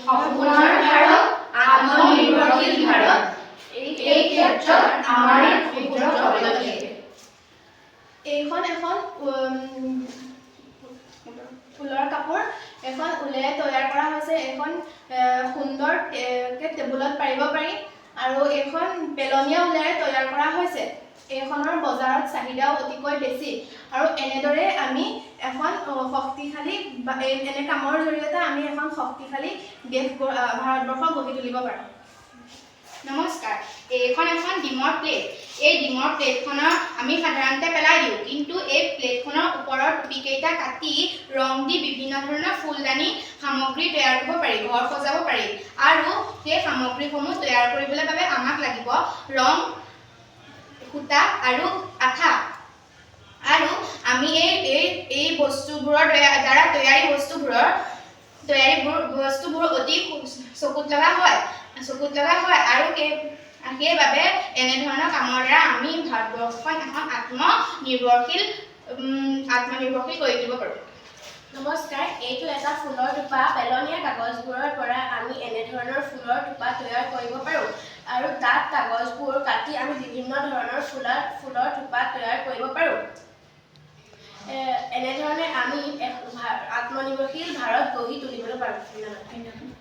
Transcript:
সপোনৰ ভাৰত, আত্মনিৰ্ভৰশীল ভাৰত, এই ক্ষেত্ৰত আমাৰ ক্ষুদ্ৰ পদক্ষেপ। এইখন এখন ফুলৰ কাপোৰ, এখন ঊলেৰে তৈয়াৰ কৰা হৈছে। এখন সুন্দৰকৈ টেবুলত পাৰিব পাৰি আৰু এইখন পেলনীয়া ঊলেৰে তৈয়াৰ কৰা হৈছে। এইখনৰ বজাৰত চাহিদাও অতিকৈ বেছি আৰু এনেদৰে আমি এখন শক্তিশালী এনে কামৰ জৰিয়তে আমি এখন শক্তিশালী দেশ ভাৰতবৰ্ষ গঢ়ি তুলিব পাৰোঁ। নমস্কাৰ, এইখন এখন ডিমৰ প্লেট। এই ডিমৰ প্লেটখনৰ আমি সাধাৰণতে পেলাই দিওঁ, কিন্তু এই প্লেটখনৰ ওপৰৰ টুপিকেইটা কাটি ৰং দি বিভিন্ন ধৰণৰ ফুলদানি সামগ্ৰী তৈয়াৰ কৰিব পাৰি, ঘৰ সজাব পাৰি। আৰু সেই সামগ্ৰীসমূহ তৈয়াৰ কৰিবলৈ বাবে আমাক লাগিব ৰং, সূতা আৰু আঠা। আৰু আমি এই বস্তুবোৰৰ দ্বাৰা তৈয়াৰী বস্তুবোৰ অতি চকুত লগা হয় আৰু সেইবাবে এনেধৰণৰ কামৰ দ্বাৰা আমি ভাৰতবৰ্ষখন এখন আত্মনিৰ্ভৰশীল কৰি তুলিব পাৰোঁ। নমস্কাৰ, এইটো এটা ফুলৰ থোপা। পেলনীয়া কাগজবোৰৰ পৰা আমি এনেধৰণৰ ফুলৰ থোপা তৈয়াৰ কৰিব পাৰোঁ আৰু তাত কাগজবোৰ কাটি আমি বিভিন্ন ধৰণৰ ফুলৰ থোপা তৈয়াৰ কৰিব পাৰোঁ। এনেধৰণে আমি আত্মনিৰ্ভৰশীল ভাৰত গঢ়ি তুলিবলৈ পাৰোঁ। ধন্যবাদ।